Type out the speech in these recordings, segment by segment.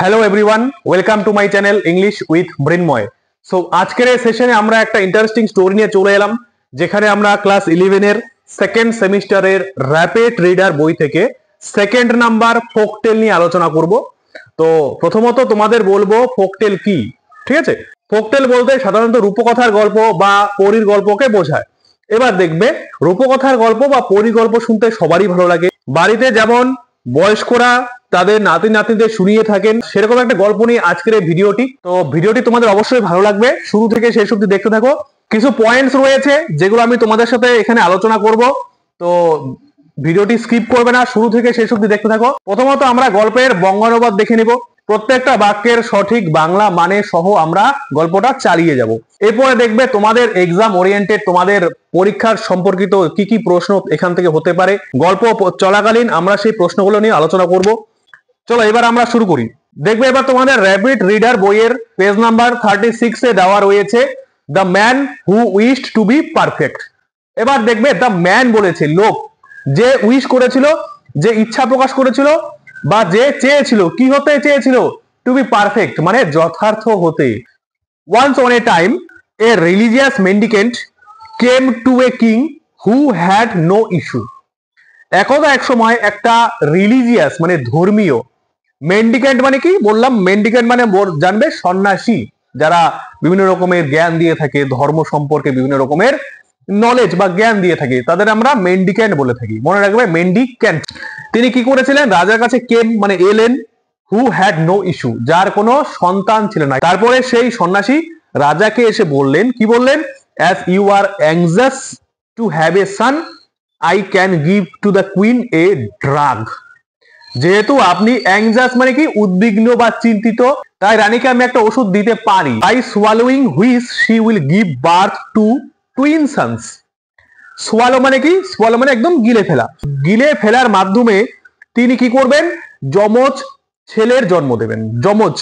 Hello everyone, welcome to my channel English with Mrinmoy. So আজকের এই সেশনে আমরা একটা ইন্টারেস্টিং স্টোরি নিয়ে চলে এলাম, যেখানে আমরা ক্লাস 11 এর সেকেন্ড সেমিস্টারের র্যাপিড রিডার বই থেকে সেকেন্ড নাম্বার ফোকটেল নিয়ে আলোচনা করব। তো প্রথমত তোমাদের বলবো ফোকটেল কি, ঠিক আছে? ফোকটেল বলতে সাধারণত রূপকথার গল্প বা পরীর গল্পকে বোঝায়। এবার দেখবে, রূপকথার গল্প বা পরী গল্প শুনতে সবারই ভালো লাগে। বাড়িতে যেমন বয়স্করা তাদের নাতি নাতনিদের শুনিয়ে থাকেন, সেরকম একটা গল্প নিয়ে আজকের এই ভিডিওটি। তো ভিডিওটি তোমাদের অবশ্যই ভালো লাগবে, শুরু থেকে শেষ অবধি দেখতে থাকো। কিছু পয়েন্টস রয়েছে যেগুলো আমি তোমাদের সাথে এখানে আলোচনা করব, তো ভিডিওটি স্কিপ করবে না, শুরু থেকে শেষ অবধি দেখতে থাকো। প্রথমত আমরা গল্পের বঙ্গানুবাদ দেখে নিব, প্রত্যেকটা বাক্যের সঠিক বাংলা মানে সহ আমরা গল্পটা চালিয়ে যাব। এরপরে দেখবে তোমাদের এক্সাম ওরিয়েন্টেড, তোমাদের পরীক্ষার সম্পর্কিত কি কি প্রশ্ন এখান থেকে হতে পারে, গল্প চলাকালীন আমরা সেই প্রশ্নগুলো নিয়ে আলোচনা করব। চলো এবার আমরা শুরু করি। দেখবে এবার তোমাদের র্যাপিড রিডার বইয়ের পেজ নাম্বার 36 এ দেওয়া রয়েছে the man who wished to be perfect. এবার দেখবে দ্য ম্যান বলেছে লোক, যে উইশ করেছিল, যে ইচ্ছা প্রকাশ করেছিল বা যে চেয়েছিল, কি হতে চেয়েছিল? টু বি পারফেক্ট মানে যথার্থ হতে। Once on a time a religious mendicant came to a king who had no issue. একদা এক সময় একটা রিলিজিয়াস মানে ধর্মীয়, মেন্ডিকেন্ট মানে কি বললাম, মেন্ডিকেন্ট মানে জানবে সন্ন্যাসী, যারা বিভিন্ন রকমের জ্ঞান দিয়ে থাকে, ধর্ম সম্পর্কে বিভিন্ন রকমের নলেজ বা জ্ঞান দিয়ে থাকে, তাদের আমরা মেন্ডিকেন্ট বলে থাকি, মনে রাখবে মেন্ডিকেন্ট। তিনি কি করেছিলেন? রাজার কাছে কেম মানে এলেন, হু হ্যাড নো ইস্যু, যার কোনো সন্তান ছিল না। তারপরে সেই সন্ন্যাসী রাজাকে এসে বললেন, কি বললেন? As you are anxious to have a son, I can give to the queen a drug. যেহেতু আপনি অ্যাংজাস মানে কি উদ্বিগ্ন বা চিন্তিত, তাই রানীকে আমি একটা ওষুধ দিতে পারি। By swallowing which she will give birth to twin sons. Swallow মানে কি? সোয়ালো মানে একদম গিলে ফেলা। গিলে ফেলার মাধ্যমে তিনি কি করবেন? যমজ ছেলের জন্ম দেবেন, যমজ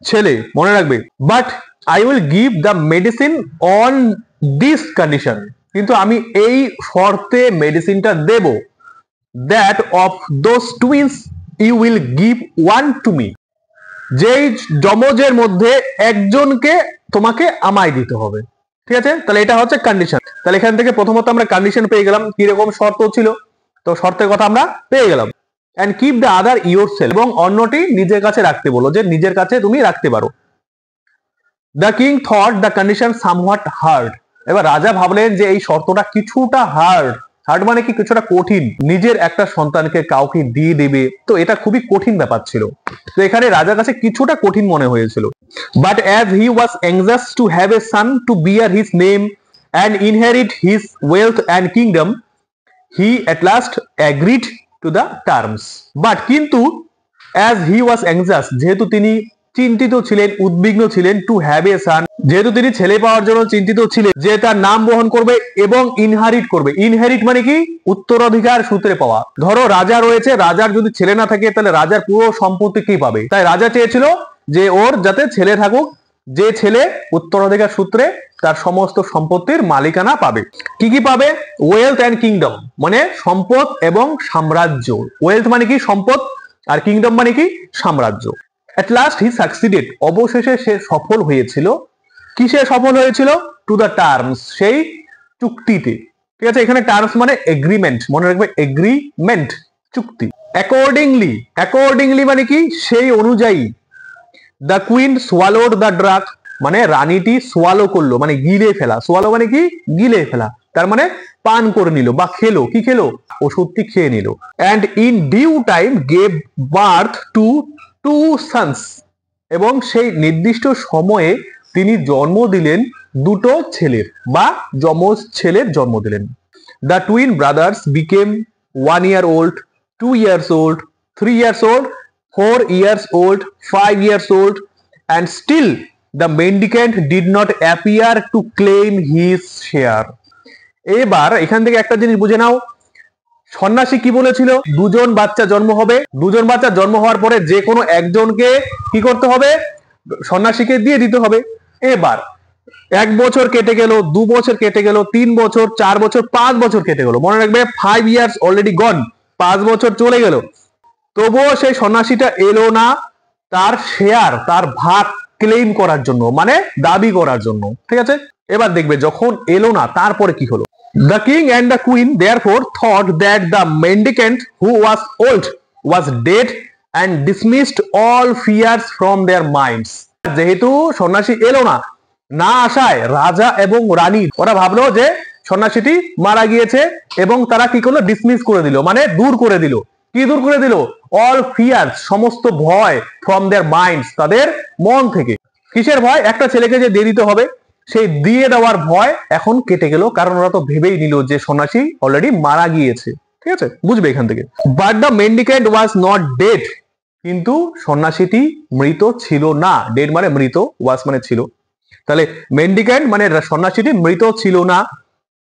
ছেলে, মনে রাখবে। But I will give the medicine on this condition, কিন্তু আমি এই শর্তে মেডিসিনটা দেব, that of those twins you will give one to me, যেই যমজের মধ্যে একজনকে তোমাকে আমায় দিতে হবে। ঠিক আছে, তাহলে এটা হচ্ছে কন্ডিশন। তাহলে এখান থেকে প্রথমত আমরা কন্ডিশন পেয়ে গেলাম, কিরকম শর্ত ছিল, তো শর্তের কথা আমরা পেয়ে গেলাম। And keep the other yourself, এবং অন্যটি নিজের কাছে রাখতে বলো, যে নিজের কাছে তুমি রাখতে পারো। The king thought the condition somewhat hard. এবার রাজা ভাবলেন যে এই শর্তটা কিছুটা হার্ড। হার্ড মানে কি? কিছুটা কঠিন। নিজের একটা সন্তানকে কাউকে দিয়ে দেবে, তো এটা খুবই কঠিন ব্যাপার ছিল। তো এখানে রাজার কাছে কিছুটা কঠিন মনে হয়েছিল। But as he was anxious to have a son to bear his name and inherit his wealth and kingdom, he at last agreed to the terms. But কিন্তু অ্যাজ হি ওয়াজ অ্যাংজাস, যেহেতু তিনি চিন্তিত ছিলেন, উদ্বিগ্ন ছিলেন, two have a সান, যেহেতু তিনি ছেলে পাওয়ার জন্য চিন্তিত ছিলেন, যে তার নাম বহন করবে এবং ইনহারিট করবে। ইনহেরিট মানে কি? উত্তরাধিকার সূত্রে পাওয়া। ধরো রাজা রয়েছে, রাজার যদি ছেলে না থাকে তাহলে রাজার পুরো সম্পত্তি কি পাবে? তাই রাজা চেয়েছিল যে ওর যাতে ছেলে থাকুক, যে ছেলে উত্তরাধিকার সূত্রে তার সমস্ত সম্পত্তির মালিকানা পাবে। কি কি পাবে? ওয়েলথ অ্যান্ড কিংডম মানে সম্পদ এবং সাম্রাজ্য। ওয়েলথ মানে কি? সম্পদ, আর কিংডম মানে কি? সাম্রাজ্য। এট লাস্ট হি সাকসিডেড, অবশেষে সে সফল হয়েছিল। কিসে সফল হয়েছিল? টু দ্য টার্মস, সেই চুক্তিতে। ঠিক আছে, এখানে টার্মস মানে এগ্রিমেন্ট, মনে রাখবে এগ্রিমেন্ট, চুক্তি। অ্যাকর্ডিংলি, অ্যাকর্ডিংলি মানে কি? সেই অনুযায়ী। দ্য কুইন সোয়ালোড দ্য ড্রাগ, মানে রানীটি সোয়ালো করলো মানে গিলে ফেলা। সোয়ালো মানে কি? গিলে ফেলা, তার মানে পান করে নিল বা খেলো। কি খেলো? ওষুধটি খেয়ে নিল। And in due time gave birth to two sons, এবং সেই নির্দিষ্ট সময়ে তিনি জন্ম দিলেন দুটো ছেলের বা যমজ ছেলের জন্ম দিলেন। The twin brothers became 1 year old, 2 years old, 3 years old, 4 years old, 5 years old, and still the mendicant did not appear to claim his share. এবার এখান থেকে একটা জিনিস বুঝে নাও, সন্ন্যাসী কি বলেছিল? দুজন বাচ্চা জন্ম হবে, দুজন বাচ্চা জন্ম হওয়ার পরে যে কোনো একজনকে কি করতে হবে? সন্ন্যাসীকে দিয়ে দিতে হবে। এবার 1 বছর কেটে গেল, 2 বছর কেটে গেল, 3 বছর, 4 বছর, 5 বছর কেটে গেল, মনে রাখবে 5 years অলরেডি গন, 5 বছর চলে গেল, তবুও সেই সন্ন্যাসীটা এলো না তার শেয়ার, তার ভাগ ক্লেম করার জন্য, মানে দাবি করার জন্য। ঠিক আছে, এবার দেখবে যখন এলো না তারপরে কি হলো। The king and the queen therefore thought that the mendicant who was old was dead and dismissed all fears from their minds. যেহেতু সন্ন্যাসী এলো না, না আসায় রাজা এবং রানী ওরা ভাবলো যে সন্ন্যাসীটি মারা গিয়েছে, এবং তারা কি করলো, ডিসমিস করে দিল, মানে দূর করে দিল। কি দূর করে দিল? অল ফিয়ার্স, সমস্ত ভয়, ফ্রম দেয়ার মাইন্ডস, তাদের মন থেকে। কিসের ভয়? একটা ছেলেকে যে দিয়ে দিতে হবে, সেই দিয়ে দেওয়ার ভয় এখন কেটে গেল, কারণ ওরা তো ভেবেই নিল যে সন্ন্যাসী অলরেডি মারা গিয়েছে। ঠিক আছে, বুঝবে এখান থেকে। But the mendicant was not dead, কিন্তু সন্ন্যাসীটি মৃত ছিল না। ডেড মানে মৃত, ওয়াজ মানে ছিল, তাহলে মেন্ডিক্যান্ট মানে সন্ন্যাসীটি মৃত ছিল না,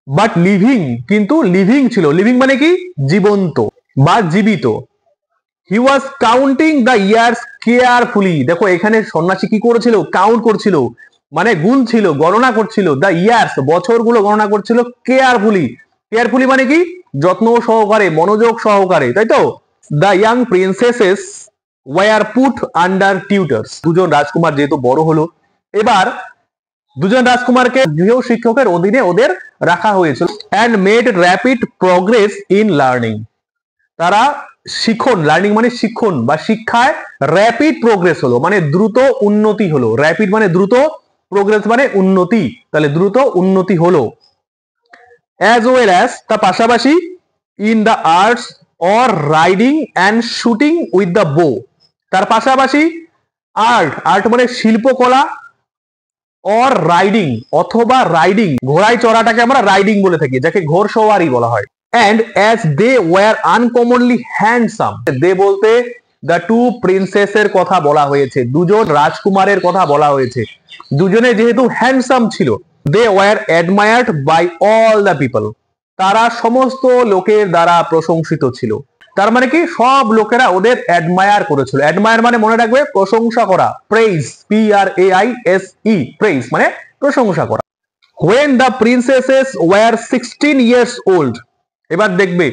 বাট লিভিং, কিন্তু লিভিং ছিল। লিভিং মানে কি? জীবন্ত বা জীবিত। হি ওয়াজ কাউন্টিং দ্য ইয়ার্স কেয়ারফুলি। দেখো এখানে সন্ন্যাসী কি করেছিল? কাউন্ট করছিল, মানে গুণ ছিল, গণনা করছিল। দ্য ইয়ার্স, বছরগুলো গণনা করছিল। কেয়ারফুলি, কেয়ারফুলি মানে কি? যত্ন সহকারে, মনোযোগ সহকারে, তাই তো। The young princesses were put under tutors. দুজন রাজকুমার যেহেতু বড় হলো, এবার দুজন রাজকুমারকে গৃহ শিক্ষকের অধীনে ওদের রাখা হয়েছিল। And made rapid progress in learning. তারা শিখন, লার্নিং মানে শিখন বা শিক্ষায় র্যাপিড প্রোগ্রেস হলো, মানে দ্রুত উন্নতি হলো। র্যাপিড মানে দ্রুত, প্রোগ্রেস মানে উন্নতি, তাহলে দ্রুত উন্নতি হলো। অ্যাজ ওয়েল অ্যাজ, তার পাশাপাশি, in the arts or riding and shooting with the বো। তার পাশাপাশি আর্ট, আর্ট মানে শিল্পকলা, অর রাইডিং অথবা রাইডিং, ঘোড়ায় চড়াটাকে আমরা রাইডিং বলে থাকি, যাকে ঘোড়সওয়ারি বলা হয়। And as they were uncommonly handsome, they বলতে the two princess এর কথা বলা হয়েছে, দুজন রাজকুমারের কথা বলা হয়েছে। দুজনে যেহেতু হ্যান্ডসাম ছিল, they were admired by all the people, তারা সমস্ত লোকের দ্বারা প্রশংসিত ছিল। তার মানে কি? সব লোকেরা ওদের অ্যাডমায়ার করেছিল। অ্যাডমায়ার মানে মনে রাখবে প্রশংসা করা, প্রেইজ, PRAISE, প্রেইজ মানে প্রশংসা করা। When the princesses were 16 years old, এবার দেখবে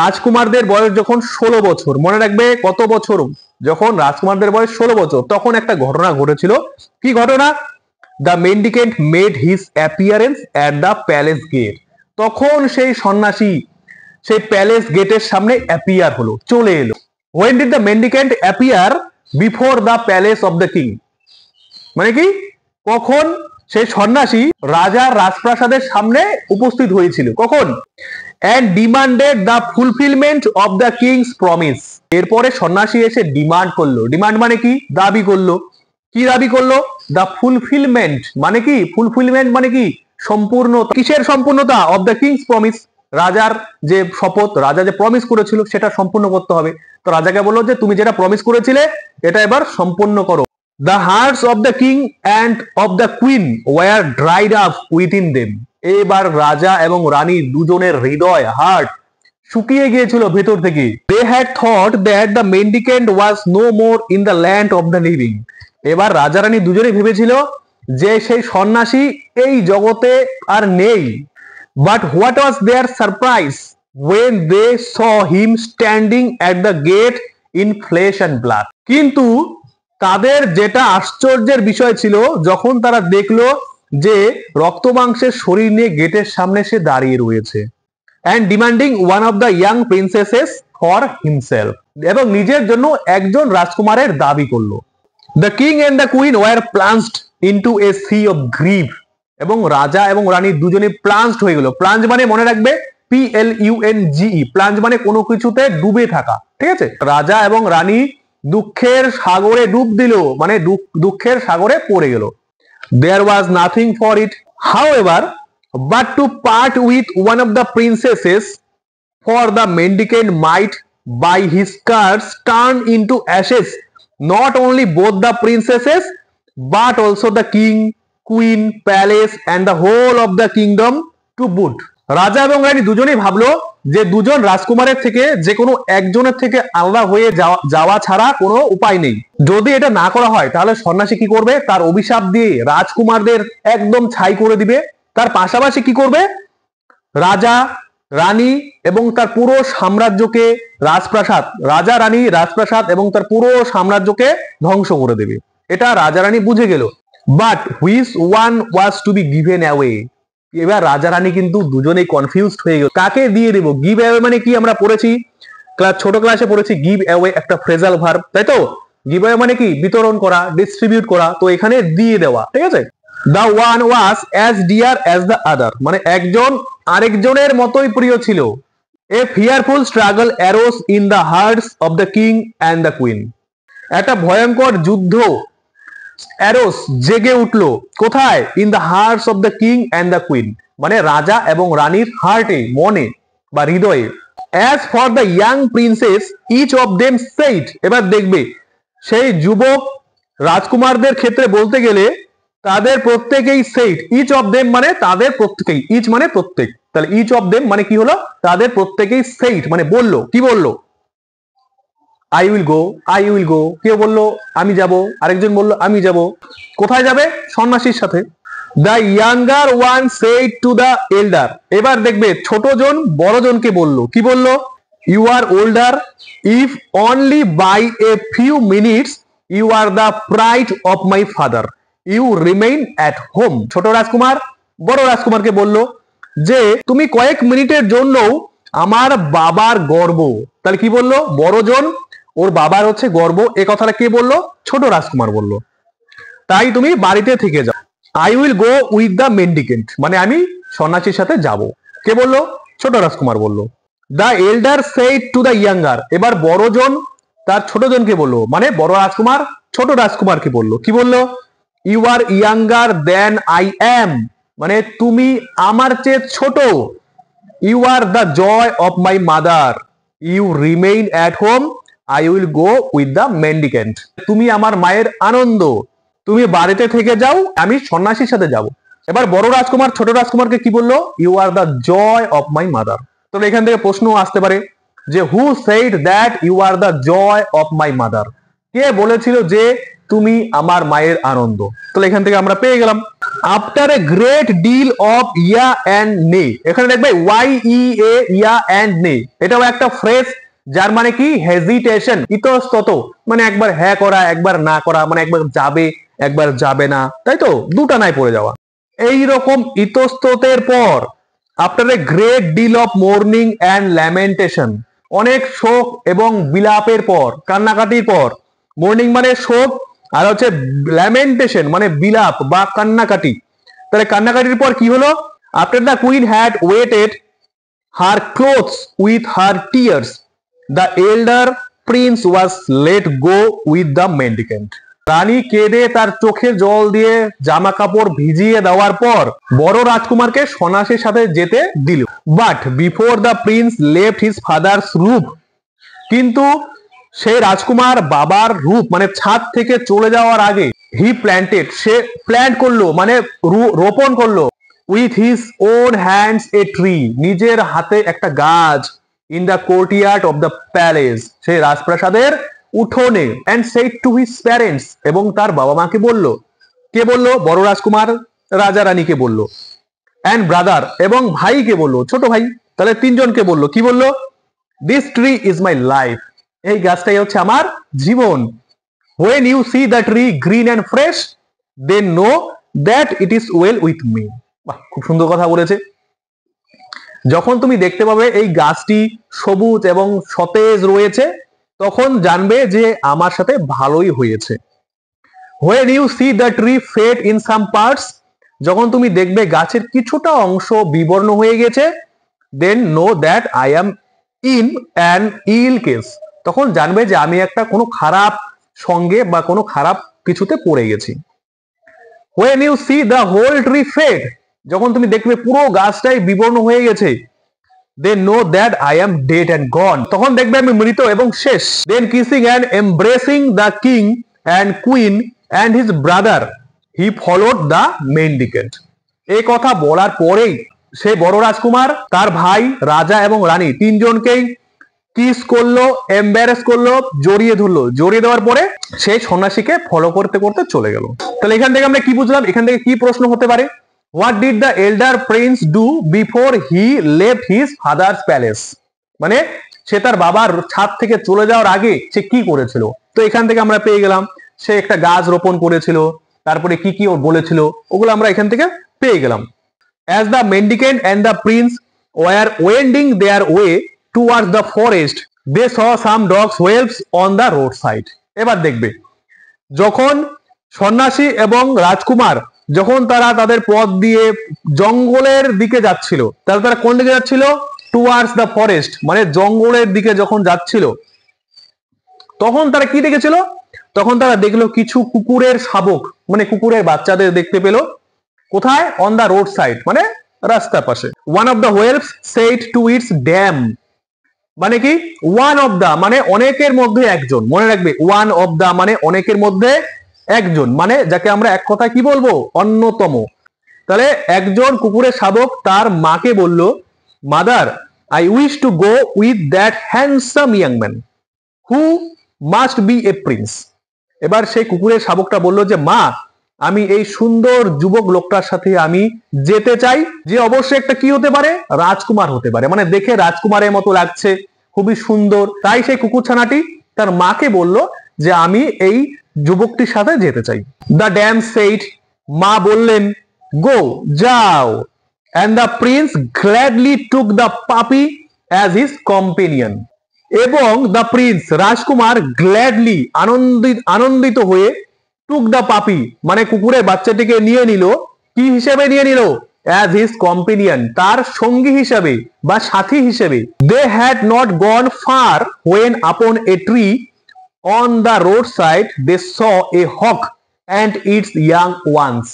রাজকুমারদের বয়স যখন 16 বছর, মনে রাখবে কত বছর? যখন রাজকুমারদের বয়স 16 বছর, তখন একটা ঘটনা ঘটেছিল। কি ঘটনা? The mendicant made his appearance at the palace gate. তখন সেই সন্ন্যাসী সেই প্যালেস গেটের সামনে অ্যাপিয়ার হলো, চলে এলো। When did the mendicant appear before the palace of the king? মানে কি? কখন সেই সন্ন্যাসী রাজার রাজপ্রাসাদের সামনে উপস্থিত হয়েছিল, কখন? And demanded the fulfillment of the king's promise. এরপরে সন্ন্যাসী এসে ডিমান্ড করলো। ডিমান্ড মানে কি? দাবি করলো। কি দাবি করলো? দ্য ফুলফিলমেন্ট মানে কি? ফুলফিলমেন্ট মানে কি? সম্পূর্ণ। কিসের সম্পূর্ণতা? অফ দ্য কিংস প্রমিস, রাজার যে শপথ, রাজা যে প্রমিস করেছিল সেটা সম্পূর্ণ করতে হবে। তো রাজাকে বললো যে তুমি যেটা প্রমিস করেছিলে এটা এবার সম্পূর্ণ করো। The hearts of the king and of the queen were dried up within them. এবার রাজা এবং রানী দুজনের হৃদয়, হার্ট, শুকিয়ে গিয়েছিল ভেতর থেকে। They had thought that the mendicant was no more in the land of the living. এবার রাজা রানী দুজনেই ভেবেছিল যে সেই সন্ন্যাসী এই জগতে আর নেই। But what was their surprise when they saw him standing at the gate in flesh and blood. কিন্তু তাদের যেটা আশ্চর্যের বিষয় ছিল, যখন তারা দেখলো যে রক্ত মাংসের শরীর নিয়ে গেটের সামনে সে দাঁড়িয়ে রয়েছে। and demanding one of the young princesses for himself, এবং নিজের জন্য একজন রাজকুমারের দাবি করলো। The king and the queen were plunged into a sea of grief. এবং রাজা এবং রানী দুজনে প্লাঞ্জড হয়ে গেল। প্লাঞ্জ মানে মনে রাখবে PLUNGE, প্লাঞ্জ মানে কোনো কিছুতে ডুবে থাকা। ঠিক আছে, রাজা এবং রানী দুঃখের সাগরে ডুব দিল, মানে দুঃখের সাগরে পড়ে গেল। There was nothing for it, however, but to part with one of the princesses, for the mendicant might by his curse turn into ashes not only both the princesses but also the king, queen, palace and the whole of the kingdom to boot. রাজা এবং রানী দুজনেই ভাবলো যে দুজন রাজকুমারের থেকে যে কোনো একজনের থেকে আলাদা হয়ে যাওয়া ছাড়া কোনো উপায় নেই। যদি এটা না করা হয় তাহলে সন্ন্যাসী কি করবে? তার অভিশাপ দিয়ে রাজকুমারদের একদম ছাই করে দিবে। তার পাশাপাশি কি করবে? রাজা, রানী এবং তার পুরো সাম্রাজ্যকে, রাজপ্রাসাদ, রাজা রানী রাজপ্রাসাদ এবং তার পুরো সাম্রাজ্যকে ধ্বংস করে দেবে। এটা রাজা রানী বুঝে গেল। But which one was to be given away. এবার রাজা রানী কিন্তু দুজনেই কনফিউজড হয়ে গেল, কাকে দিয়ে দেবো। গিভ অ্যাওয়ে মানে কি আমরা পড়েছি, ছোট ক্লাসে পড়েছি, গিভ অ্যাওয়ে একটা ফ্রেজাল ভার্ব, তাই তো। গিভ অ্যাওয়ে মানে কি, বিতরণ করা, ডিস্ট্রিবিউট করা, তো এখানে দিয়ে দেওয়া, ঠিক আছে। The one was as dear as the other, মানে একজন আরেকজনের মতোই প্রিয় ছিল। A fearful struggle arose in the hearts of the king and the queen. একটা ভয়ঙ্কর যুদ্ধ অ্যারোস জেগে উঠলো, কোথায়, in the hearts of the king and the queen, মানে রাজা এবং রানীর হার্টে, মনে বা হৃদয়ে। As for the young princes each of them said, এবার দেখবে সেই যুবক রাজকুমারদের ক্ষেত্রে বলতে গেলে তাদের প্রত্যেকেই সেইড, ইচ অফ দেম মানে তাদের প্রত্যেকেই, ইচ মানে প্রত্যেক, তাহলে ইচ অফ দেম মানে কি হলো, তাদের প্রত্যেকেই সেইড মানে বললো, কি বললো, I will go, I will গো। কেউ বললো আমি যাব, আরেকজন বললো আমি যাব। কোথায় যাবে, সন্ন্যাসীর সাথে। The younger one said to the elder, এবার দেখবে ছোট জন বড় জনকে বললো, কি বললো, you are older, if only by a few minutes you are the pride of my father, you remain at home. ছোট রাজকুমার বড় রাজকুমারকে বললো যে তুমি কয়েক মিনিটের জন্যও আমার বাবার গর্ব। তাহলে কি বললো, বড় জন ওর বাবার হচ্ছে গর্ব, এ কথাটা কে বললো, ছোট রাজকুমার বললো। তাই তুমি বাড়িতে থেকে যাও। I will go with the mendicant, মানে আমি সন্ন্যাসীর সাথে যাব। কে বললো, ছোট রাজকুমার বললো। The এল্ডার said to the younger, এবার বড় জন তার ছোট জনকে বললো, মানে বড় রাজকুমার ছোট রাজকুমারকে বললো, কি বললো, you are younger than I am, মানে তুমি আমার চেয়ে ছোট। You are the joy of my mother, you remain at home, I will go with the mendicant, তুমি আমার মায়ের আনন্দ, তুমি বাড়িতে থেকে যাও, আমি সন্ন্যাসীর সাথে যাব। এবার বড় রাজকুমার ছোট রাজকুমারকে কি বললো, you are the joy of my mother. তো এখান থেকে প্রশ্ন আসতে পারে যে who said that you are the joy of my mother, কে বলেছিল যে তুমি আমার মায়ের আনন্দ। তাহলে এখান থেকে আমরা পেয়ে গেলাম after a great deal of yea and nay, এখানে দেখবে Y E A, yeah and নে, এটাও একটা ফ্রেজ যার মানে কি হেজিটেশন, ইতস্তত, মানে একবার হ্যাঁ করা একবার না করা, মানে একবার যাবে একবার যাবে না, তাই তো, দুটা নাই পড়ে যাওয়া। এইরকম ইতস্ততের পর after a great deal of mourning and lamentation, অনেক শোক এবং বিলাপের পর, কান্নাকাটির পর, মোর্নিং মানে শোক আর হচ্ছে ল্যামেন্টেশন মানে বিলাপ বা কান্নাকাটি। তাহলে কান্নাকাটির পর কি হলো, after the queen had wetted her clothes with her tears the elder prince was let go with the mendicant, রানী কেঁদে তার চোখের জল দিয়ে জামা কাপড় ভিজিয়ে দেওয়ার পর বড় রাজকুমারকে সন্ন্যাসীর সাথে যেতে দিল। But before the prince left his father's roof, কিন্তু সেই রাজকুমার বাবার রূপ মানে ছাদ থেকে চলে যাওয়ার আগে হি প্ল্যান্টেড, সে প্ল্যান্ট করলো মানে রোপণ করলো, with his own hands a tree, নিজের হাতে একটা গাছ, in the courtyard of the palace, সেই রাজপ্রাসাদের উঠোনে, and said to his parents, এবং তার বাবা মাকে বললো, কে বললো, বড় রাজকুমার রাজা রানীকে বললো, অ্যান্ড ব্রাদার, এবং ভাইকে বললো, ছোট ভাই, তাহলে তিনজনকে বললো, কি বললো, this tree is my life, এই গাছটাই হচ্ছে আমার জীবন। When you see the tree green and fresh, then know that it is well with me. বাহ, খুব সুন্দর কথা বলেছে। যখন তুমি দেখতে পাবে এই গাছটি সবুজ এবং সতেজ রয়েছে, তখন জানবে যে আমার সাথে ভালোই হয়েছে। When you see the tree fade in some parts, যখন তুমি দেখবে গাছের কিছুটা অংশ বিবর্ণ হয়ে গেছে, then know that I am in an ill case, তখন জানবে যে আমি একটা কোনো খারাপ সঙ্গে বা কোনো খারাপ কিছুতে পড়ে গেছি। When you see the whole tree fade, যখন তুমি দেখবে পুরো গাছটাই বিবর্ণ হয়ে গেছে, then know that I am dead and gone, তখন দেখবে আমি মৃত এবং শেষ। Then kissing and embracing the king and queen and his brother, he followed the mendicant, এই কথা বলার পরেই সে বড় রাজকুমার তার ভাই রাজা এবং রানী তিনজনকেই কিস করলো, এম্বারেস করলো, জড়িয়ে ধরলো, জড়িয়ে দেওয়ার পরে সেই সন্ন্যাসীকে ফলো করতে করতে চলে গেল। তাহলে এখান থেকে আমরা কি বুঝলাম, এখান থেকে কি প্রশ্ন হতে পারে, what did the elder Prince do before he left his father's palace, মানে সে তার বাবার ছাদ থেকে চলে যাওয়ার আগে সে কি করেছিল। তো এখান থেকে আমরা পেয়ে গেলাম সে একটা গাছ রোপণ করেছিল, তারপরে কি কি ও বলেছিল ওগুলো আমরা এখান থেকে পেয়ে গেলাম। As the mendicant and the prince were wending their way towards the forest they saw some dogs wolves on the road side. এবার দেখবে যখন সন্ন্যাসী এবং রাজকুমার যখন তারা তাদের পথ দিয়ে জঙ্গলের দিকে যাচ্ছিল, তাহলে তারা কোন দিকে যাচ্ছিল, টুয়ার্ডস দ্য ফরেস্ট, মানে জঙ্গলের দিকে যখন যাচ্ছিল তখন তারা কি দেখেছিল, তখন তারা দেখলো কিছু কুকুরের শাবক, মানে কুকুরের বাচ্চাদের দেখতে পেল। কোথায়, অন দ্য রোড সাইড, মানে রাস্তার পাশে। One of the wolves said to its dam, মানে কি, ওয়ান অফ দা মানে অনেকের মধ্যে একজন, মনে রাখবে ওয়ান অফ দা মানে অনেকের মধ্যে একজন, মানে যাকে আমরা এক কথা কি বলবো, অন্যতম। তাহলে একজন কুকুরের শাবক তার মাকে বলল, mother I wish to go with that handsome young man who must B A Prince. এবার সেই কুকুরের শাবকটা বলল যে মা, আমি এই সুন্দর যুবক লোকটার সাথে আমি যেতে চাই, যে অবশ্যই একটা কি হতে পারে, রাজকুমার হতে পারে, মানে দেখে রাজকুমারের মতো লাগছে, খুবই সুন্দর। তাই সেই কুকুরছানাটি তার মাকে বলল যে আমি এই যুবকটির সাথে যেতে চাই। দ্য ড্যাম সেইড, মা বললেন গো, যাও। And the prince gladly took the পাপি অ্যাজ হিজ কম্পেনিয়ন, এবং দ্য প্রিন্স রাজকুমার গ্ল্যাডলি আনন্দিত হয়ে টুক দ্য পাপি মানে কুকুরের বাচ্চাটিকে নিয়ে নিল, কি হিসেবে নিয়ে নিল, অ্যাজ হিজ কম্পেনিয়ন, তার সঙ্গী হিসেবে বা সাথী হিসেবে। They had not gone far when upon a tree on the road side they saw a hawk and its young ones.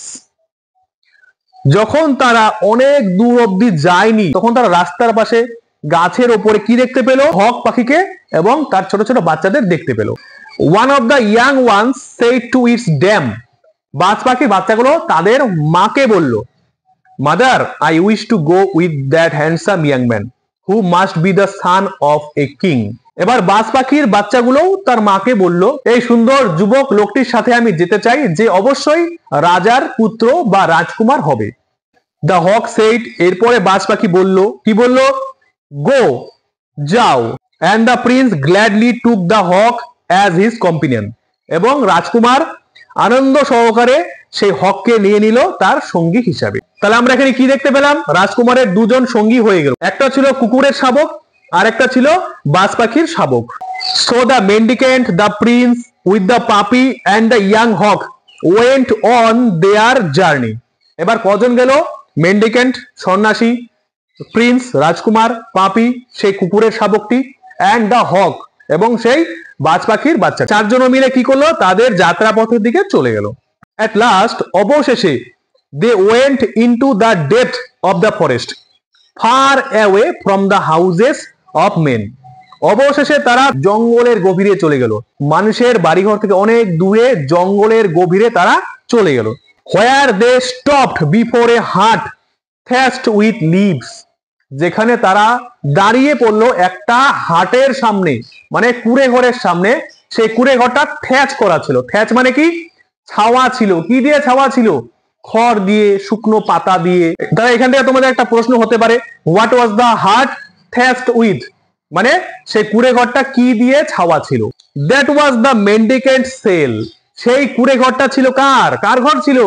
যখন তারা অনেক দূর অব্দি যায়নি তখন তারা রাস্তার পাশে গাছের ওপরে কি দেখতে পেল, হক পাখিকে এবং তার ছোট ছোট বাচ্চাদের দেখতে পেল। One of the young ones said to its dam, বাজ পাখির বাচ্চাগুলো তাদের মাকে বলল, mother I wish to go with that handsome young man who must be the son of a king. এবার বাজ পাখির বাচ্চাগুলোও তার মাকে বলল, এই সুন্দর যুবক লোকটির সাথে আমি যেতে চাই, যে অবশ্যই রাজার পুত্র বা রাজকুমার হবে। দ্য হক সেইড, এরপরে বাজ পাখি বলল, কি বলল, গো, যাও। And the prince gladly took the hawk as his companion, এবং রাজকুমার আনন্দ সহকারে সেই হককে নিয়ে নিল তার সঙ্গী হিসাবে। তাহলে আমরা এখানে কি দেখতে পেলাম, রাজকুমারের দুজন সঙ্গী হয়ে গেল, একটা ছিল কুকুরের শাবক আর একটা ছিল বাজ পাখির শাবক। So the mendicant, the prince with the puppy and the young hawk went on their journey. এবার কজন গেল, মেন্ডিকেন্ট সন্ন্যাসী, প্রিন্স রাজকুমার, পাপি সেই কুকুরের শাবকটি, অ্যান্ড দ্য হক এবং সেই বাজ পাখির বাচ্চা, চারজন মিলে কি করলো, তাদের যাত্রা পথের দিকে চলে গেল। অ্যাট লাস্ট, অবশেষে, they went into the depth of the forest far away from the houses of men. অবশেষে তারা জঙ্গলের গভীরে চলে গেল, মানুষের বাড়িঘর থেকে অনেক দূরে জঙ্গলের গভীরে তারা চলে গেল। হোয়ার দে স্টপড বিফোর এ হাট থ্যাচড উইথ লিভস, যেখানে তারা দাঁড়িয়ে পড়লো একটা হাটের সামনে, মানে কুড়ে ঘরের সামনে। সেই কুড়ে ঘরটা থ্যাচ করা ছিল, থ্যাচ মানে কি, ছাওয়া ছিল। কি দিয়ে ছাওয়া ছিল, খড় দিয়ে, শুকনো পাতা দিয়ে। তাহলে এখান থেকে তোমাদের একটা প্রশ্ন হতে পারে, হোয়াট ওয়াজ দ্য হাট থ্যাচড উইথ, মানে সেই কুড়ে ঘরটা কি দিয়ে ছাওয়া ছিল। That was the mendicant sell, সেই কুড়ে ঘরটা ছিল কার, কার ঘর ছিল,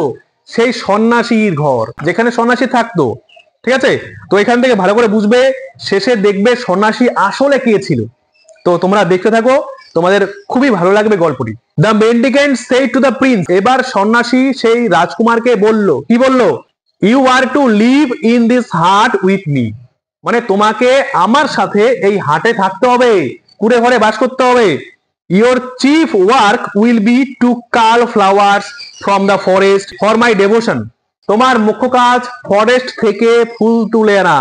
সেই সন্ন্যাসীর ঘর, যেখানে সন্ন্যাসী থাকতো। ঠিক আছে, তো এখান থেকে ভালো করে বুঝবে, শেষে দেখবে সন্ন্যাসী আসলে কে ছিল। তো তোমরা দেখতে থাকো, তোমাদের খুবই ভালো লাগবে গল্পটি। The mendicant said to the prince, এবার সন্ন্যাসী সেই রাজকুমারকে বলল, কি বলল, you are to live in this hut with me, মানে তোমাকে আমার সাথে এই হাটে থাকতে হবে, কুড়ে ঘরে বাস করতে হবে। Your chief work will be to cull flowers from the forest for my devotion, তোমার মুখ্য কাজ ফরেস্ট থেকে ফুল তুলে আনা।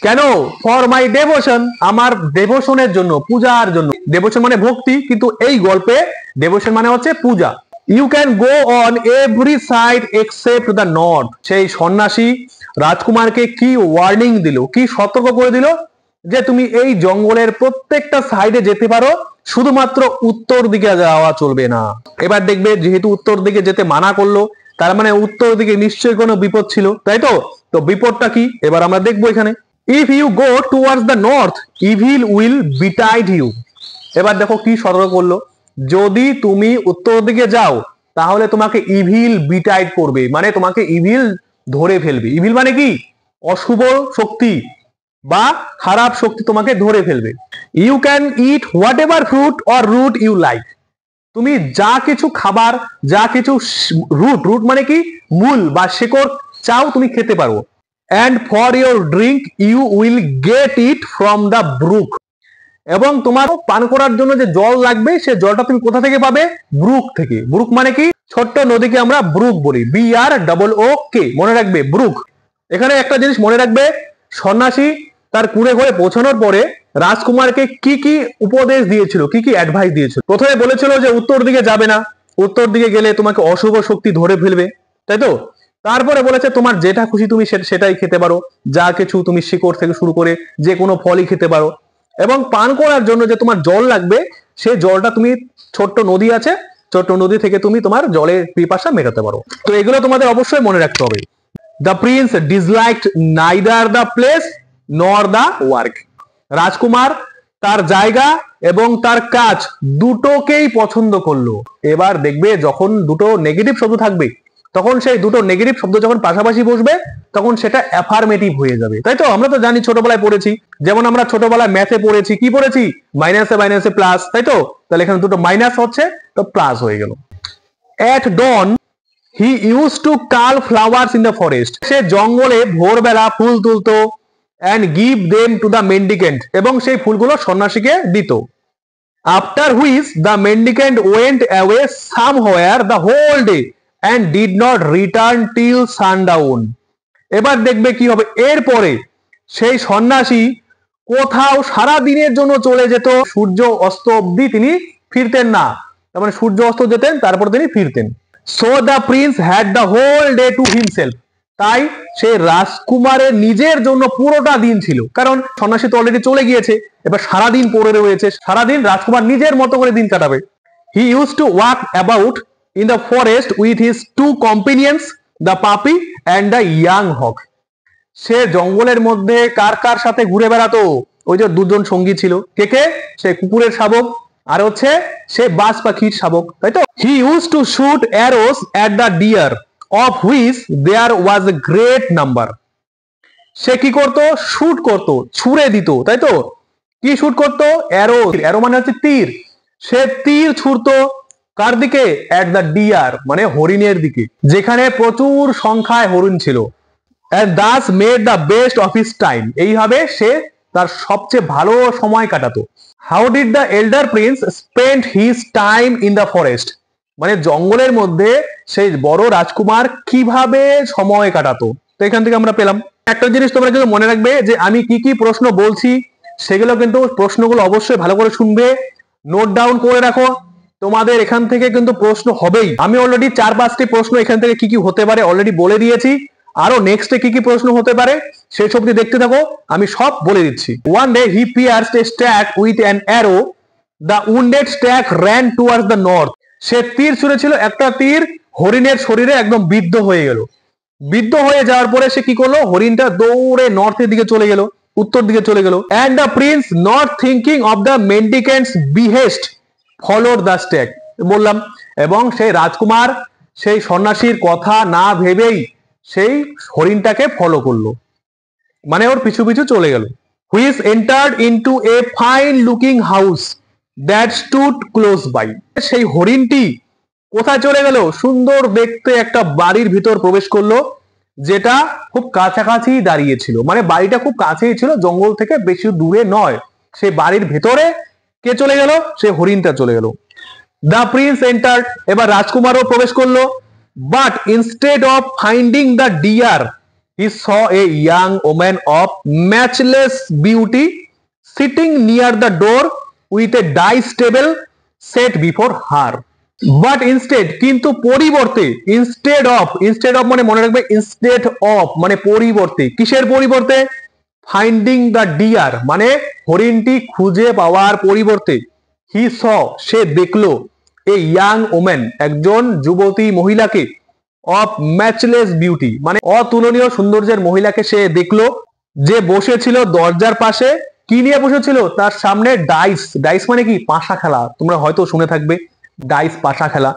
কেন, ফর মাই ডেভোশন, আমার ডেভোশনের জন্য, পূজার জন্য। ডেভোশন মানে ভক্তি, কিন্তু এই গল্পে ডেভোশন মানে হচ্ছে পূজা। You can go on every side except the north, সেই সন্ন্যাসী রাজকুমারকে কি ওয়ার্নিং দিল, কি সতর্ক করে দিল, যে তুমি এই জঙ্গলের প্রত্যেকটা সাইডে যেতে পারো, শুধুমাত্র উত্তর দিকে যাওয়া চলবে না। এবার দেখবে যেহেতু উত্তর দিকে যেতে মানা করলো, তার মানে উত্তর দিকে নিশ্চয়ই কোনো বিপদ ছিল, তাই তো? তো বিপদটা কি এবার আমরা দেখবো এখানে। If you go towards the north evil will betide you. এবার দেখো কি সতর্ক করলো, যদি তুমি উত্তর দিকে যাও তাহলে তোমাকে ইভিল বিটাইড করবে, মানে তোমাকে ইভিল ধরে ফেলবে। ইভিল মানে কি? অশুভ শক্তি বা খারাপ শক্তি তোমাকে ধরে ফেলবে। You can eat whatever fruit or root you like. তুমি যা কিছু খাবার, যা কিছু রুট, রুট মানে কি? মূল বা শেকড় চাও তুমি খেতে পারো। And for your drink you will get it from the brook. এবং তোমার পান করার জন্য যে জল লাগবে সে জলটা তুমি কোথা থেকে পাবে? ব্রুক থেকে। ব্রুক মানে কি? ছোট্ট নদীকে আমরা ব্রুক বলি, BROOK, মনে রাখবে ব্রুক। এখানে একটা জিনিস মনে রাখবে, সন্ন্যাসী তার কুঁড়ে ঘরে পৌঁছানোর পরে রাজকুমারকে কি কি উপদেশ দিয়েছিল, কি কি অ্যাডভাইস দিয়েছিল। প্রথমে বলেছিল যে উত্তর দিকে যাবে না, উত্তর দিকে গেলে তোমাকে অশুভ শক্তি ধরে ফেলবে, তাই তো? তারপরে বলেছে তোমার যেটা খুশি তুমি সেটাই খেতে পারো, যা কিছু তুমি শিকড় থেকে শুরু করে যে কোনো ফলই খেতে পারো। এবং পান করার জন্য যে তোমার জল লাগবে সেই জলটা তুমি, ছোট্ট নদী আছে, ছোট্ট নদী থেকে তুমি তোমার জলের পিপাসা মেটাতে পারো। তো এগুলো তোমাদের অবশ্যই মনে রাখতে হবে। The prince disliked neither the place nor the work. রাজকুমার তার জায়গা এবং তার কাজ দুটোকেই পছন্দ করলো। এবার দেখবে যখন দুটো নেগেটিভ শব্দ থাকবে তখন সেই দুটো নেগেটিভ শব্দ যখন পাশাপাশি বসবে তখন সেটা অ্যাফার্মেটিভ হয়ে যাবে, তাই তো? আমরা তো জানি, ছোটবেলায় পড়েছি, যেমন আমরা ছোটবেলায় ম্যাথে পড়েছি, কি পড়েছি? মাইনাসে মাইনাসে প্লাস, তাই তো? তাহলে এখানে দুটো মাইনাস হচ্ছে তো প্লাস হয়ে গেল। At dawn he use to cull flowers in the forest. সে জঙ্গলে ভোরবেলা ফুল তুলতো and give them to the mendicant, এবং সেই ফুলগুলো সন্ন্যাসীকে দিত। After which the mendicant went away somewhere the whole day and did not return till sundown. এবার দেখবে কি হবে, এরপরে সেই সন্ন্যাসী কোথাও সারা দিনের জন্য চলে যেত, সূর্য অস্ত অব্দি তিনি ফিরতেন না। তার মানে সূর্য অস্ত যেতেন, তারপর তিনি ফিরতেন। So the prince had the whole day to himself. তাই সেই রাজকুমারের নিজের জন্য পুরোটা দিন ছিল, কারণ সন্ন্যাসী তো অলরেডি চলে গিয়েছে, এবার সারাদিন পড়ে রয়েছে, সারাদিন রাজকুমার নিজের মতো করে দিন কাটাবে। He use to walk about in the forest with his two companions, the puppy and the young hawk. সে জঙ্গলের মধ্যে কার কার সাথে ঘুরে বেড়াতো? ওই যে দুজন সঙ্গী ছিল, কে কে? সে কুকুরের শাবক আর হচ্ছে সে বাজ পাখির শাবক, তাই তো? He use to shoot arrows at the deer of which there was a great number. সে কি করতো? শুট করতো, ছুড়ে দিত, তাই তো? কি শুট করতো? অ্যারো। অ্যারো মানে হচ্ছে তীর। সে তীর ছুড়তো কার দিকে? অ্যাট দ্য ডিয়ার মানে হরিণের দিকে, যেখানে প্রচুর সংখ্যায় হরিণ ছিল। and thus made the best of his time। এইভাবে সে তার সবচেয়ে ভালো সময় কাটাতো। How did the elder prince spend his time in the forest? মানে জঙ্গলের মধ্যে সেই বড় রাজকুমার কিভাবে সময় কাটাতো। তো এখান থেকে আমরা পেলাম একটা জিনিস, তোমরা কিন্তু মনে রাখবে যে আমি কি কি প্রশ্ন বলছি সেগুলো কিন্তু প্রশ্নগুলো অবশ্যই ভালো করে শুনবে, নোট ডাউন করে রাখো। তোমাদের এখান থেকে কিন্তু প্রশ্ন হবেই। আমি অলরেডি 4-5টি প্রশ্ন এখান থেকে কি কি হতে পারে অলরেডি বলে দিয়েছি, আরো নেক্সটে কি কি প্রশ্ন হতে পারে সেই সবটি দেখতে থাকো, আমি সব বলে দিচ্ছি। One day he pierced a stag with an arrow, the wounded stag ran towards the north. সে তীর ছুঁড়েছিল, একটা তীর হরিণের শরীরে একদম বিদ্ধ হয়ে গেল। বিদ্ধ হয়ে যাওয়ার পরে সে কি করলো? হরিণটা দৌড়ে নর্থের দিকে চলে গেল, উত্তর দিকে চলে গেল। And the prince not thinking of the mendicant's behest followed the stag. বললাম, এবং সেই রাজকুমার সেই সন্ন্যাসীর কথা না ভেবেই সেই হরিণটাকে ফলো করলো, মানে ওর পিছু পিছু চলে গেল। Which entered into a fine looking house that stood close by. সেই হরিণটি কোথায় চলে গেল? সুন্দর দেখতে একটা বাড়ির ভিতর প্রবেশ করলো, যেটা খুব কাছাকাছি দাঁড়িয়েছিল, মানে বাড়িটা খুব কাছেই ছিল, জঙ্গল থেকে বেশি দূরে নয়। সেই বাড়ির ভেতরে কে চলে গেল? সে হরিণটা চলে গেল। দ্য প্রিন্স এন্টার্ড, এবার রাজকুমারও প্রবেশ করলো। But instead of finding the deer he saw a young woman of matchless beauty sitting near the door with a dice table set before her. But instead, কিন্তু পরিবর্তে, ইনস্টেড অফ, ইনস্টেড অফ মানে মনে রাখবে instead of মানে পরিবর্তে। কিসের পরিবর্তে? Finding the deer মানে হরিণটি খুঁজে পাওয়ার পরিবর্তে হি স সে দেখলো এ ইয়াং ওম্যান একজন যুবতী মহিলাকে অফ ম্যাচলেস বিউটি, মানে অতুলনীয় সৌন্দর্যের মহিলাকে সে দেখলো, যে বসেছিল দরজার পাশে। কি নিয়ে বসেছিল? তার সামনে ডাইস। ডাইস মানে কি? পাশা খেলা। তোমরা হয়তো শুনে থাকবে ডাইস, পাশা খেলা।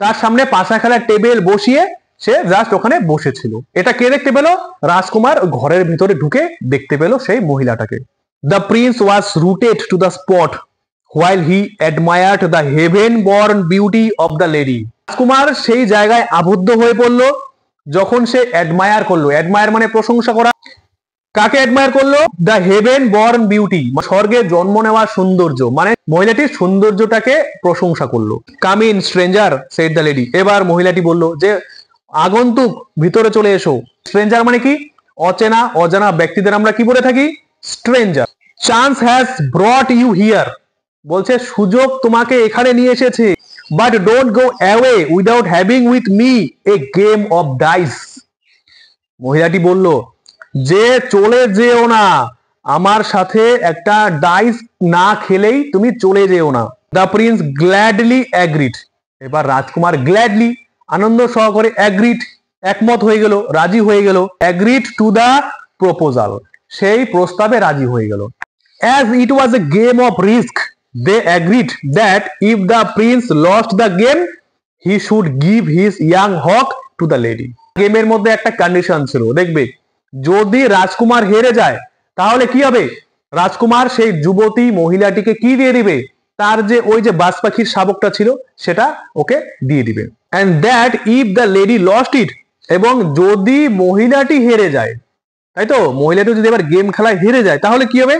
তার সামনে পাশা খেলার টেবিল বসিয়ে সে জাস্ট ওখানে বসেছিল। এটা কে দেখতে পেল? রাজকুমার ঘরের ভিতরে ঢুকে দেখতে পেল সেই মহিলাটাকে। The prince was rooted to the spot while he admired the heaven born beauty of the lady. রাজকুমার সেই জায়গায় আবদ্ধ হয়ে পড়লো যখন সে অ্যাডমায়ার করলো। অ্যাডমায়ার মানে প্রশংসা করা। কাকে অ্যাডমায়ার করলো? দ্য হেভেন বর্ন বিউটি, স্বর্গে জন্ম নেওয়া সৌন্দর্য, মানে মহিলাটির সৌন্দর্যটাকে প্রশংসা করলো। Come in stranger said the lady. এবার মহিলাটি বলল যে আগন্তুক, ভিতরে চলে এসো। স্ট্রেঞ্জার মানে কি? অচেনা অজানা ব্যক্তিদের আমরা কি বলে থাকি? Stranger. Chance has brought you here, বলছে সুযোগ তোমাকে এখানে নিয়ে এসেছে। But don't go away without having with me a game of dice. মহিলাটি বলল যে চলে যেও না, আমার সাথে একটা ডাইস না খেলেই তুমি চলে যেও না। The prince gladly agreed. এবার রাজকুমার গ্ল্যাডলি, আনন্দ সহকারে, অ্যাগ্রিড, একমত হয়ে গেল, রাজি হয়ে গেল। অ্যাগ্রিড টু দ্য প্রপোজাল, সেই প্রস্তাবে রাজি হয়ে গেল। As it was A game of risk, they agreed that if the prince lost the game he should give his young hawk to the lady. গেমের মধ্যে একটা কন্ডিশন ছিল, দেখবে যদি রাজকুমার হেরে যায় তাহলে কি হবে? রাজকুমার সেই যুবতী মহিলাটিকে কি দিয়ে দিবে? তার যে ওই যে বাজ পাখির শাবকটা ছিল সেটা ওকে দিয়ে দিবে। and that if the lady lost it, এবং যদি মহিলাটি হেরে যায়, তাই তো, মহিলাটি যদি এবার গেম খেলায় হেরে যায় তাহলে কি হবে?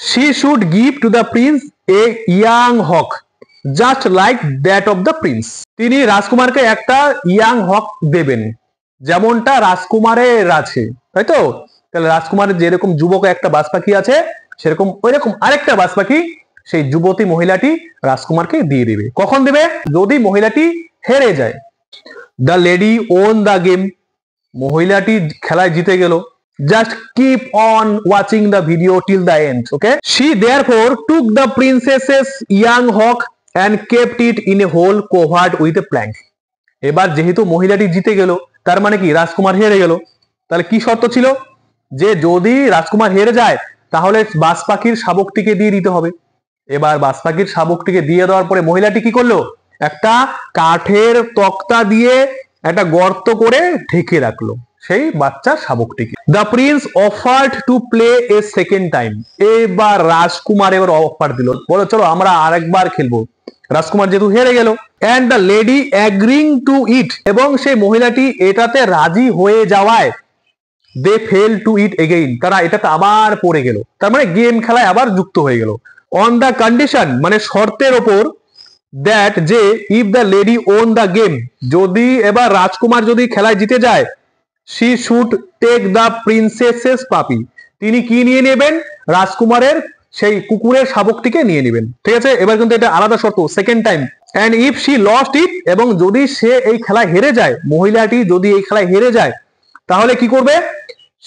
she should give to the prince a young hawk just like that of the prince. তিনি রাজকুমারকে একটা ইয়াং হক দেবেন, যেমনটা রাজকুমারের আছে, তাই তো। তাহলে রাজকুমারের যেরকম যুবক একটা বাজ পাখি আছে, সেরকম ওইরকম আরেকটা বাজ পাখি সেই যুবতী মহিলাটি রাজকুমারকে দিয়ে দিবে। কখন দেবে? যদি মহিলাটি হেরে যায়। The lady won the game, মহিলাটি খেলায় জিতে গেল। Just keep on watching the video till the end, okay? She therefore took the princess's young hawk and kept it in a hole covered with a plank. এবার যেহেতু মহিলাটি জিতে গেল, তার মানে কি রাজকুমার হেরে গেল। তাহলে কি শর্ত ছিল? যে যদি রাজকুমার হেরে যায় তাহলে বাজ পাখির শাবকটিকে দিয়ে দিতে হবে। এবার বাজ পাখির শাবকটিকে দিয়ে দেওয়ার পরে মহিলাটি কি করলো? একটা কাঠের তক্তা দিয়ে একটা গর্ত করে ঢেকে রাখলো সেই বাচ্চা শাবকটিকে। The prince offered to play a second time. এবার রাজকুমার এবার অফার দিল, বলো চলো আমরা আরেকবার খেলবো। রাজকুমার যেহেতু হেরে গেল। And the lady agreeing to it, এবং সেই মহিলাটি এটাতে রাজি হয়ে যাওয়ায় they fell to it again, তারা এটাতে আবার পড়ে গেল। তার মানে গেম খেলায় আবার যুক্ত হয়ে গেল। অন দ্য কন্ডিশন, মানে শর্তের ওপর, দ্যাট যে if the lady won the game, যদি এবার রাজকুমার যদি খেলায় জিতে যায়, she should take the princess's puppy, তিনি কি নিয়ে নেবেন? রাজকুমারের সেই কুকুরের শাবকটিকে নিয়ে নেবেন। ঠিক আছে, এবার কিন্তু এটা আলাদা শর্ত, second time. and if she lost it, এবং যদি সে এই খেলায় হেরে যায়, মহিলাটি যদি এই খেলায় হেরে যায় তাহলে কি করবে?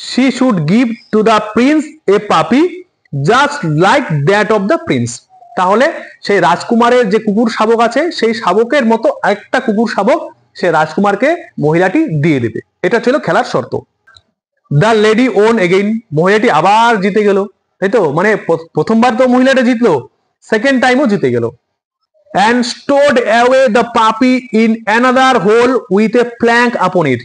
she should give to the prince a puppy just like that of the prince, তাহলে সেই রাজকুমারের যে কুকুর শাবক আছে সেই শাবকের মতো একটা কুকুর শাবক সে রাজকুমারকে মহিলাটি দিয়ে দেবে। এটা ছিল খেলার শর্ত। দ্য লেডি ওন এগেইন, মহিলাটি আবার জিতে গেল, তাই তো, মানে প্রথমবার তো মহিলাটা জিতলো, সেকেন্ড টাইমও জিতে গেল। and stored away the puppy in another hole with a plank upon it,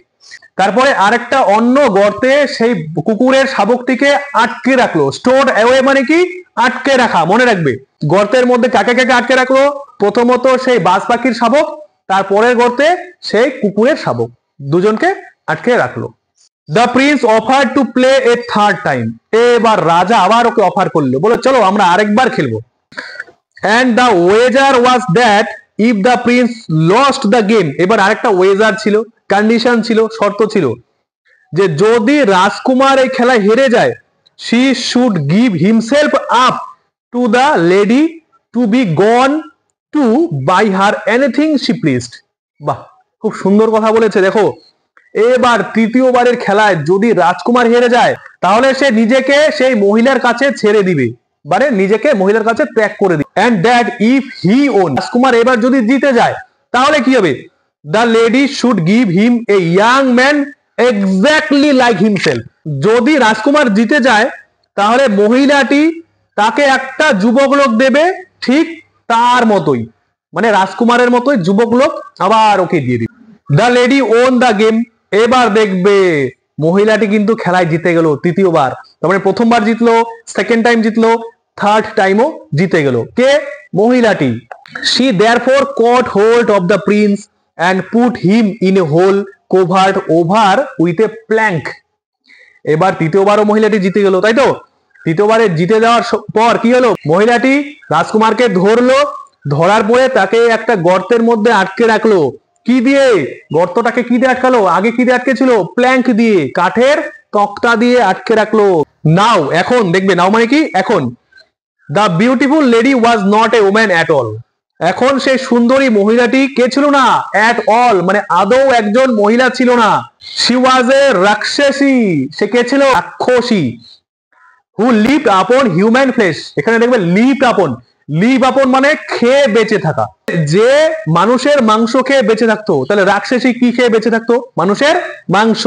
তারপরে আরেকটা অন্য গর্তে সেই কুকুরের শাবকটিকে আটকে রাখলো। স্টোরড অ্যাওয়ে মানে কি? আটকে রাখা, মনে রাখবে। গর্তের মধ্যে কাকে কাকে আটকে রাখলো? প্রথমত সেই বাজ পাখির শাবক, তারপরের গর্তে সেই কুকুরের শাবক, দুজনকে আটকে রাখলো। The Prince offer to play A third time, এবার রাজা আবার ওকে অফার করলো, বলে চলো আমরা আরেকবার খেলবো। and the wager was that if the prince lost the game, এবার আরেকটা ওয়েজার ছিল, কন্ডিশন ছিল, শর্ত ছিল, যে যদি রাজকুমার এই খেলায় হেরে যায়, she should give himself up to the lady to be gone to buy her anything she pleased. বাহ, খুব সুন্দর কথা বলেছে। দেখো, এবার তৃতীয়বারের খেলায় যদি রাজকুমার হেরে যায় তাহলে সে নিজেকে সেই মহিলার কাছে ছেড়ে দিবে, মানে নিজেকে মহিলার কাছে ত্যাগ করে দিবে। and that if he own, রাজকুমার এবার যদি জিতে যায় তাহলে কি হবে? The lady should give him a young man exactly like himself. যদি রাজকুমার জিতে যায় তাহলে মহিলাটি তাকে একটা যুবক লোক দেবে ঠিক তার মতোই, মানে রাজকুমারের মতোই যুবক লোক আবার ওকে দিয়ে দিবে। The lady won the game. এবার দেখবে মহিলাটি কিন্তু খেলায় জিতে গেল তৃতীয়বার। তার মানে প্রথমবার জিতলো, সেকেন্ড টাইম জিতলো, থার্ড টাইমও জিতে গেল। কে? মহিলাটি। She therefore caught hold of the prince and put him in a hole covered over with a plank. এবার তৃতীয়বারও মহিলাটি জিতে গেল, তাই তো? তৃতীয়বারে জিতে যাওয়ার পর কি হলো, মহিলাটি রাজকুমারকে ধরলো, ধরার পরে তাকে একটা গর্তের মধ্যে আটকে রাখলো। কি দিয়ে? গর্তটাকে কি দিয়ে আটকালো? আগে কি দিয়ে আটকে ছিল? প্ল্যাঙ্ক দিয়ে, কাঠের তক্তা দিয়ে আটকে রাখলো। নাও, এখন দেখবে, নাও মানে কি? এখন। The beautiful lady was not a woman at all. এখন সেই সুন্দরী মহিলাটি কে ছিল না? অ্যাট অল মানে আদৌ একজন মহিলা ছিল না। শি ওয়াজ এ রাক্ষসী। সে কে ছিল? রাক্ষসী। হু লিভড আপন হিউম্যান ফ্লেশ। এখানে দেখবে লিভড আপন, লিভ আপন মানে খেয়ে বেঁচে থাকা, যে মানুষের মাংস খেয়ে বেঁচে থাকতো। তাহলে রাক্ষসী কি খেয়ে বেঁচে থাকতো? মানুষের মাংস।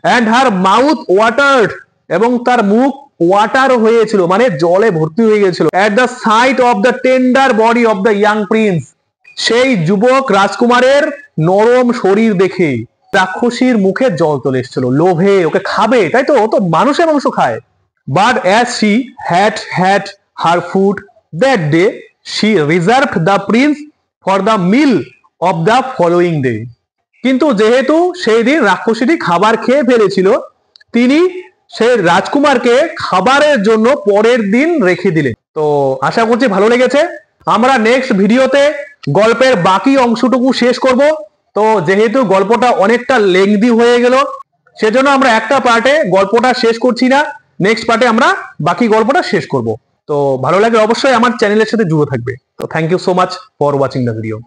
অ্যান্ড হার মাউথ ওয়াটার্ড, এবং তার মুখ ওয়াটার হয়েছিল মানে জলে ভর্তি হয়ে গেছিল। At the sight of the tender body of the young prince. সেই যুবক রাজকুমারের নরম শরীর দেখে রাক্ষসীর মুখে জল চলে এসেছিল, লোভে ওকে খাবে, তাই তো? ও তো মানুষের মাংস খায়। But as she had had her food that day, she reserved the prince for the meal of the following day. কিন্তু যেহেতু সেই দিন রাক্ষসীটি খাবার খেয়ে ফেলেছিল, তিনি সেই রাজকুমারকে খাবারের জন্য পরের দিন রেখে দিলেন। তো আশা করছি ভালো লেগেছে। আমরা নেক্সট ভিডিওতে গল্পের বাকি অংশটুকু শেষ করব। তো যেহেতু গল্পটা অনেকটা লেংদি হয়ে গেল, সেজন্য আমরা একটা পার্টে গল্পটা শেষ করছি না, নেক্সট পার্টে আমরা বাকি গল্পটা শেষ করব। তো ভালো লাগলে অবশ্যই আমার চ্যানেলের সাথে যুক্ত থাকবে। তো thank you so much for watching the video.